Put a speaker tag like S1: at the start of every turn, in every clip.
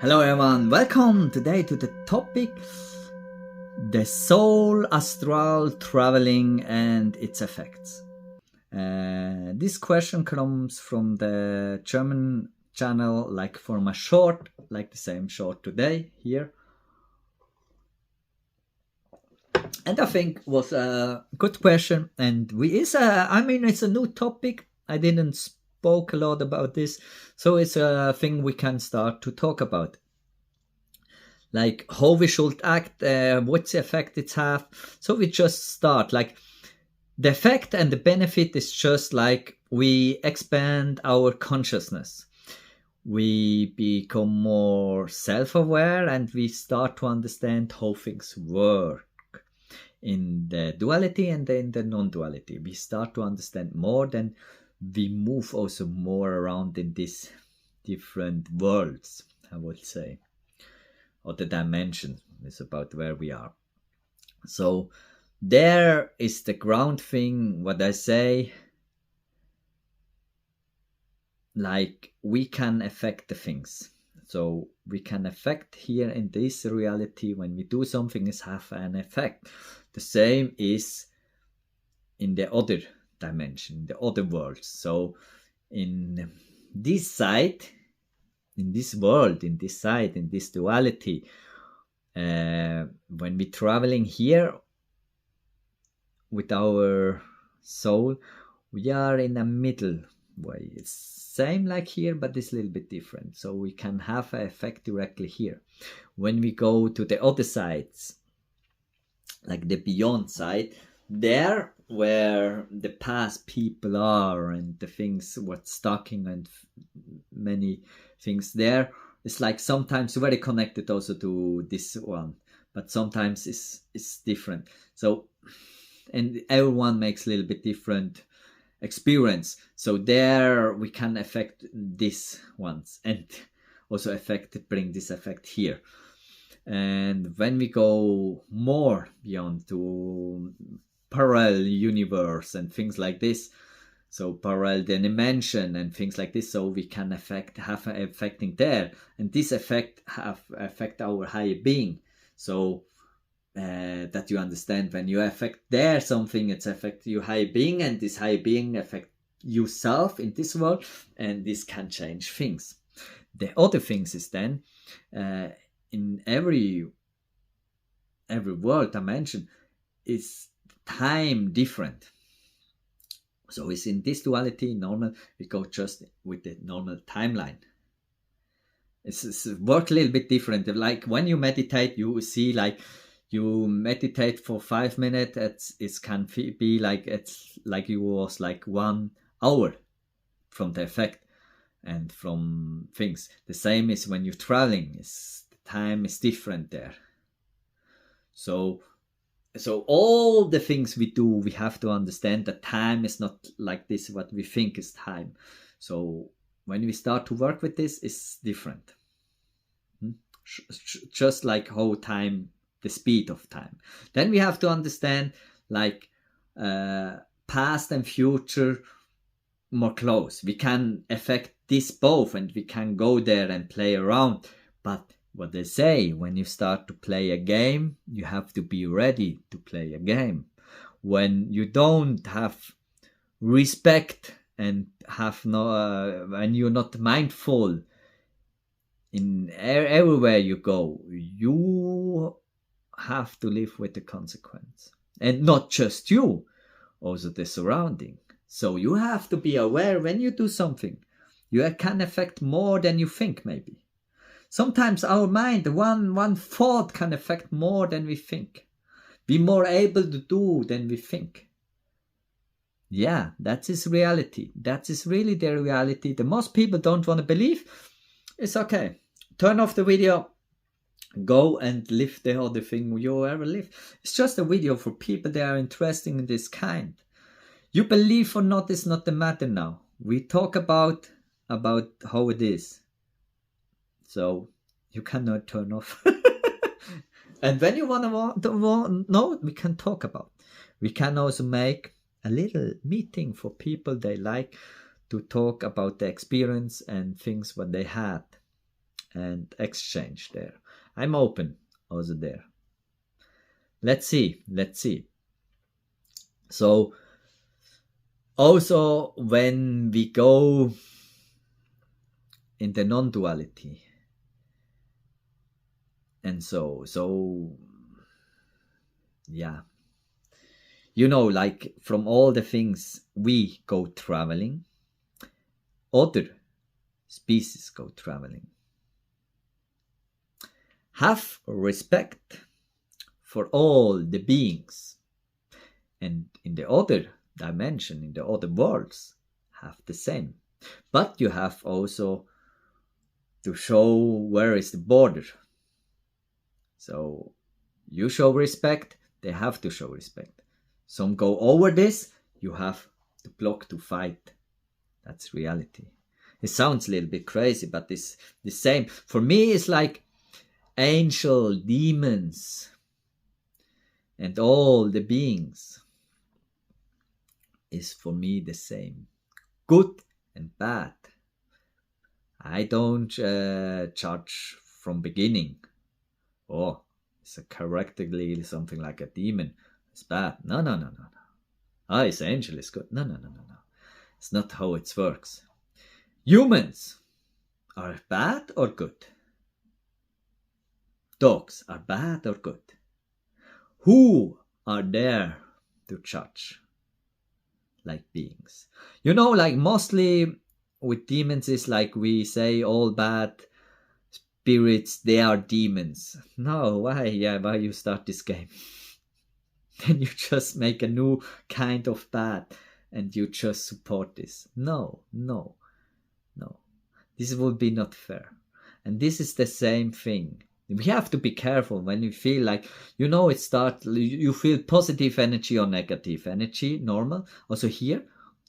S1: Hello everyone, welcome today to the topic the Soul Astral traveling and its effects. This question comes from the German channel, like from a short, like the same short today here. And I think was a good question, and it's a new topic. I didn't spoke a lot about this, so it's a thing we can start to talk about, like how we should act, what's the effect it have. So we just start, like the effect and the benefit is just like we expand our consciousness, we become more self-aware, and we start to understand how things work in the duality and in the non-duality. We start to understand more, then we move also more around in these different worlds, I would say, or the dimension is about where we are. So there is the ground thing, what I say, like we can affect the things. So we can affect here in this reality, when we do something, is have an effect. The same is in the other dimension, the other worlds. So in this side, in this world, in this side, in this duality, when we're traveling here with our soul, we are in a middle way. It's same like here, but it's a little bit different. So we can have an effect directly here. When we go to the other sides, like the beyond side, there where the past people are and the things what's stalking and many things there, it's like sometimes very connected also to this one, but sometimes it's different. So, and everyone makes a little bit different experience. So there we can affect this ones and also bring this effect here. And when we go more beyond to parallel universe and things like this, so parallel dimension and things like this, so we can have an affecting there, and this effect affect our higher being. So that you understand, when you affect there something, it's affect your higher being, and this higher being affect yourself in this world, and this can change things. The other things is then in every world dimension is time different. So it's in this duality normal, we go just with the normal timeline. It's work a little bit different. Like when you meditate, you see, like you meditate for 5 minutes, it can be like it's like you was like 1 hour from the effect and from things. The same is when you're traveling, the time is different there. So all the things we do, we have to understand that time is not like this, what we think is time. So when we start to work with this, it's different. Just like how time, the speed of time. Then we have to understand like past and future more close. We can affect this both, and we can go there and play around. But what they say, when you start to play a game, you have to be ready to play a game. When you don't have respect and have no, when you're not mindful in everywhere you go, you have to live with the consequence, and not just you, also the surrounding. So you have to be aware when you do something. You can affect more than you think, maybe. Sometimes our mind, one thought can affect more than we think. Be more able to do than we think. Yeah, that is reality. That is really the reality. The most people don't want to believe. It's okay. Turn off the video. Go and live the other thing you ever live. It's just a video for people that are interested in this kind. You believe or not is not the matter now. We talk about how it is. So you cannot turn off. And when you want to know, we can talk about. We can also make a little meeting for people they like to talk about the experience and things what they had. and exchange there. I'm open also there. Let's see. So also when we go in the non-duality, and so yeah, like from all the things we go traveling, other species go traveling. Have respect for all the beings, and in the other dimension, in the other worlds, have the same. But you have also to show where is the border. So you show respect, they have to show respect. Some go over this, you have to block, to fight. That's reality. It sounds a little bit crazy, but it's the same. For me, it's like angel, demons, and all the beings is for me the same. Good and bad. I don't judge from beginning. Oh, it's a characterly something like a demon. It's bad. No. Ah, it's angel, it's good. No. It's not how it works. Humans are bad or good? Dogs are bad or good? Who are there to judge? Like beings. Like mostly with demons is like we say all bad spirits, they are demons. No, why you start this game? Then you just make a new kind of bad and you just support this. No. This would be not fair. And this is the same thing. We have to be careful when you feel like, you feel positive energy or negative energy, normal, also here.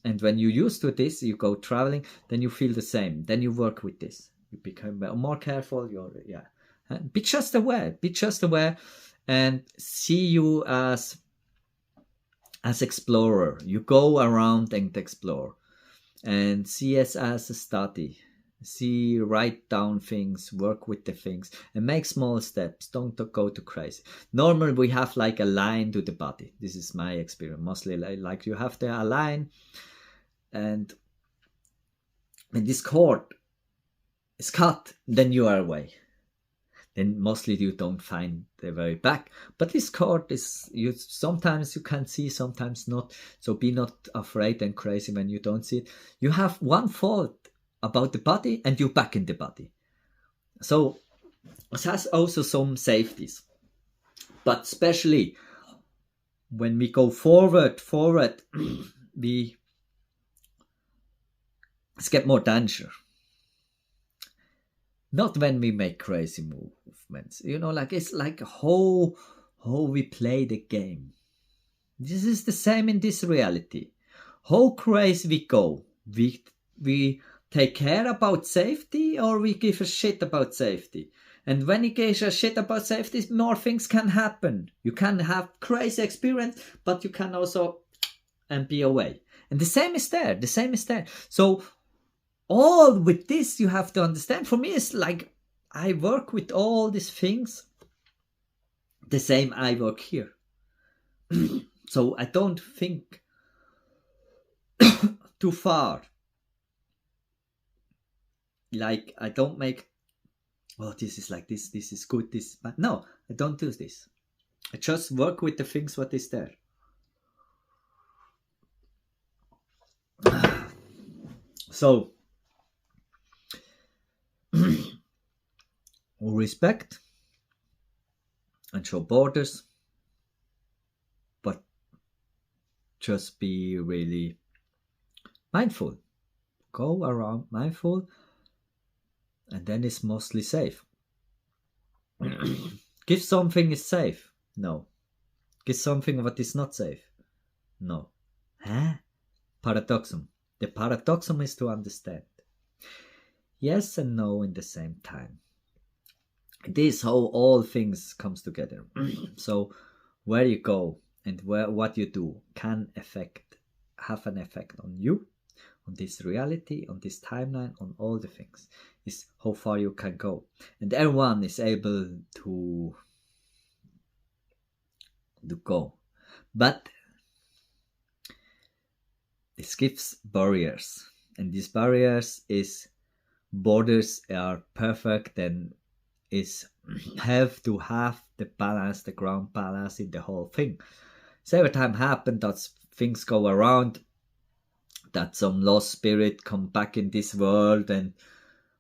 S1: And when you're used to this, you go traveling, then you feel the same. Then you work with this. You become more careful. Be just aware and see you as explorer. You go around and explore and see us as a study. See, write down things, work with the things, and make small steps. Don't go too crazy. Normally, we have like a line to the body. This is my experience. Mostly, like you have the line, and when this cord is cut, then you are away. Then mostly you don't find the very back. But this cord is sometimes you can see, sometimes not. So be not afraid and crazy when you don't see it. You have one thought about the body and you're back in the body. So it has also some safeties. But especially when we go forward, we get more danger. Not when we make crazy movements. It's like how we play the game. This is the same in this reality. How crazy we go. We take care about safety or we give a shit about safety. And when you give a shit about safety, more things can happen. You can have crazy experience, but you can also be away. And the same is there. So all with this you have to understand. For me, it's like I work with all these things. The same I work here. So I don't think too far. Like I don't make, this is like this is good, this, but no, I don't do this. I just work with the things what is there. So respect and show borders, but just be really mindful. Go around mindful, and then it's mostly safe. Give something is safe. No. Give something what is not safe. No. Paradoxum. The paradoxum is to understand. Yes and no in the same time. This is how all things comes together. So where you go and what you do can have an effect on you, on this reality, on this timeline, on all the things, is how far you can go. And everyone is able to go. But this gives barriers. And these barriers is borders are perfect and is have to have the balance, the ground balance in the whole thing. So every time happen that things go around, that some lost spirit come back in this world, and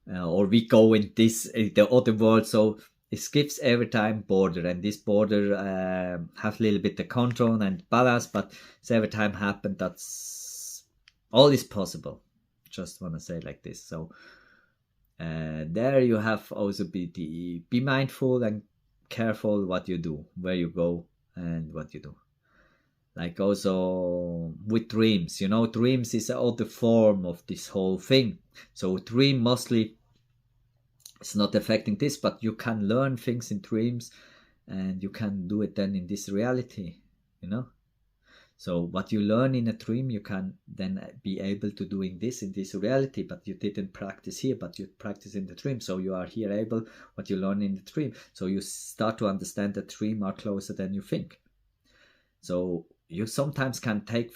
S1: or we go in the other world. So it gives every time border, and this border have a little bit of control and balance, but so every time happen that's all is possible. Just want to say like this. So there you have also be mindful and careful what you do, where you go, and what you do. Like also with dreams, dreams is another form of this whole thing. So dream mostly it's not affecting this, but you can learn things in dreams, and you can do it then in this reality, So what you learn in a dream, you can then be able to doing this in this reality, but you didn't practice here, but you practice in the dream. So you are here able what you learn in the dream. So you start to understand that dream are closer than you think. So you sometimes can take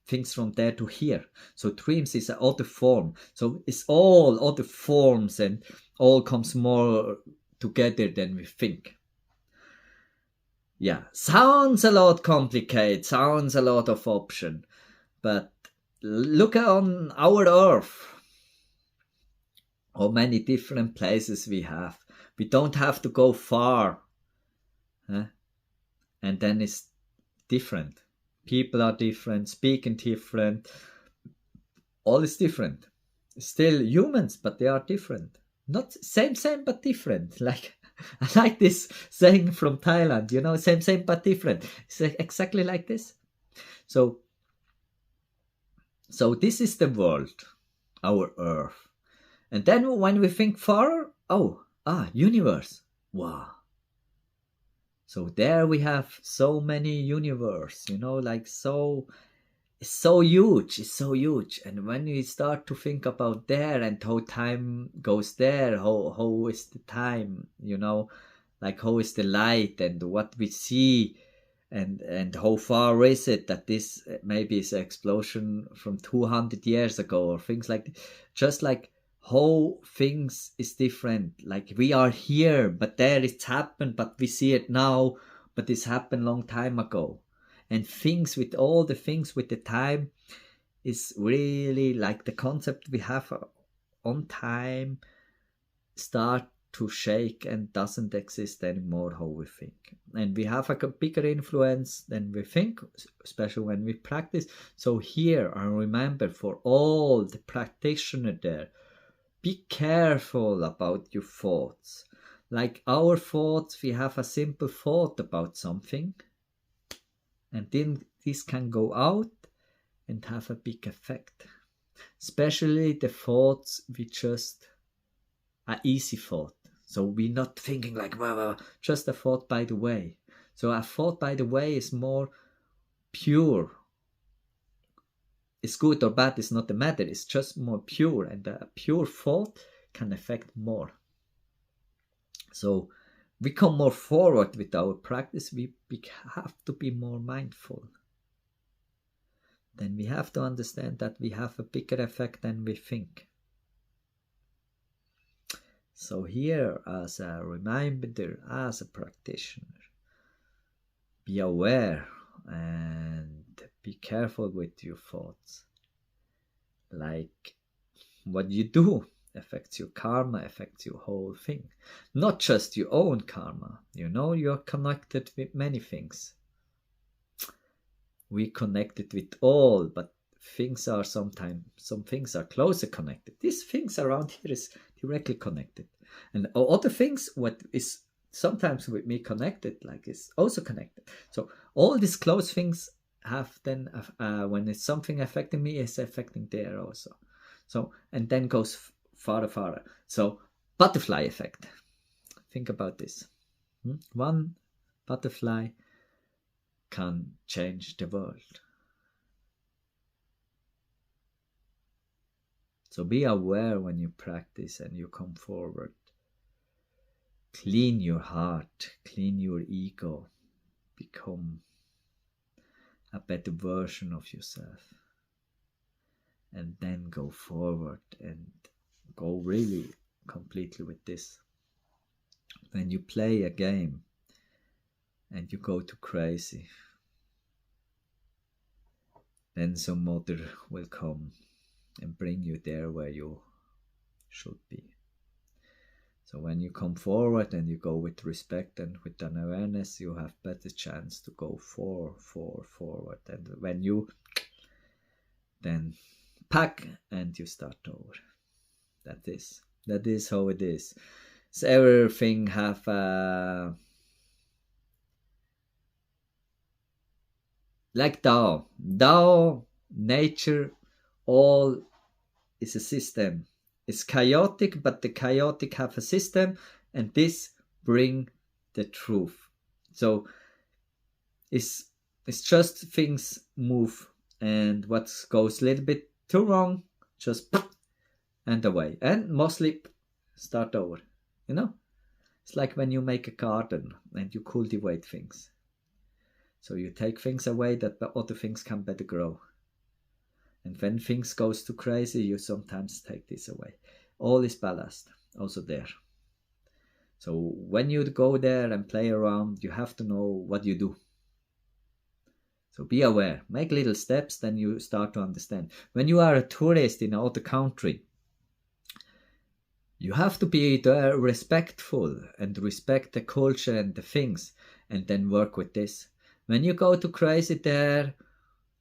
S1: things from there to here. So dreams is another form. So it's all other forms, and all comes more together than we think. Yeah, sounds a lot complicated, sounds a lot of option, but look on our earth, how many different places we have. We don't have to go far, and then it's different. People are different, speaking different, all is different. Still humans, but they are different. Not same, but different. Like I like this saying from Thailand, same but different. It's exactly like this. So this is the world, our earth. And then when we think far, universe. Wow. So there we have so many universe, it's so huge. And when we start to think about there and how time goes there, how is the time, like how is the light and what we see, and how far is it that this maybe is an explosion from 200 years ago, or things like that. Just like how things is different. Like we are here, but there it's happened, but we see it now, but this happened long time ago. And things with all the things with the time is really like the concept we have on time start to shake and doesn't exist anymore how we think. And we have a bigger influence than we think, especially when we practice. So here I remember for all the practitioners there, be careful about your thoughts. Like our thoughts, we have a simple thought about something, and then this can go out and have a big effect. Especially the thoughts we just an easy thought. So we're not thinking like, well, just a thought by the way. So a thought by the way is more pure. It's good or bad, it's not the matter. It's just more pure, and a pure thought can affect more. So we come more forward with our practice. We have to be more mindful. Then we have to understand that we have a bigger effect than we think. So here, as a reminder, as a practitioner, be aware and be careful with your thoughts. Like what you do affects your karma, affects your whole thing. Not just your own karma. You're connected with many things. We connected with all, but things are sometimes, some things are closer connected. These things around here is directly connected. And other things, what is sometimes with me connected, like is also connected. So all these close things have then, when it's something affecting me, it's affecting there also. So, and then goes farther. So butterfly effect. Think about this. One butterfly can change the world. So be aware when you practice and you come forward. Clean your heart, clean your ego, become a better version of yourself. And then go forward and go really completely with this. When you play a game and you go too crazy, then some other will come and bring you there where you should be. So when you come forward and you go with respect and with an awareness, you have better chance to go forward. And when you then pack and you start over. That is how it is. So everything have like Tao, nature, all is a system. It's chaotic, but the chaotic have a system, and this bring the truth. So it's just things move, and what goes a little bit too wrong, just and away, and mostly start over. You know, it's like when you make a garden and you cultivate things. So you take things away that the other things can better grow. And when things goes too crazy, you sometimes take this away. All is ballast, also there. So when you go there and play around, you have to know what you do. So be aware, make little steps, then you start to understand. When you are a tourist in another country, you have to be there respectful and respect the culture and the things, and then work with this. When you go too crazy there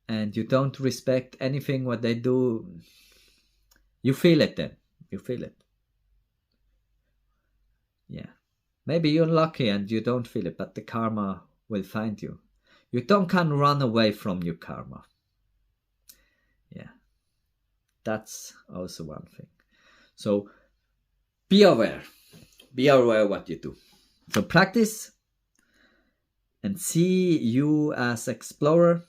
S1: and you don't respect anything what they do, you feel it then. You feel it. Yeah. Maybe you're lucky and you don't feel it, but the karma will find you. You can run away from your karma. Yeah. That's also one thing. So be aware. Be aware what you do. So practice and see you as explorer,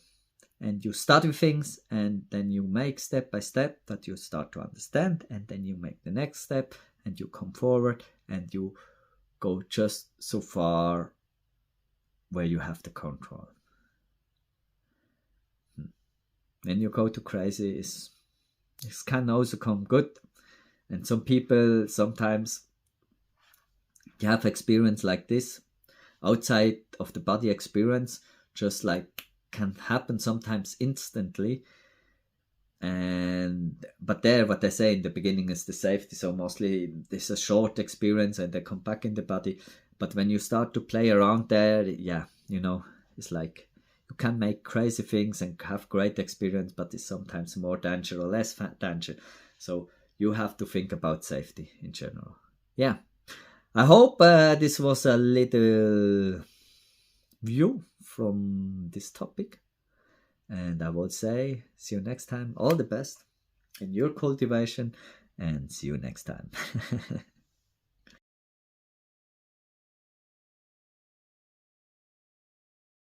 S1: and you study things, and then you make step by step that you start to understand, and then you make the next step and you come forward and you go just so far where you have the control. When you go too crazy, it can also come good. And some people sometimes have experience like this, outside of the body experience, just like can happen sometimes instantly. But there, what I say in the beginning is the safety. So mostly it's a short experience and they come back in the body. But when you start to play around there, yeah, it's like you can make crazy things and have great experience, but it's sometimes more danger or less danger. So you have to think about safety in general. Yeah. I hope this was a little view from this topic. And I will say, see you next time. All the best in your cultivation, and see you next time.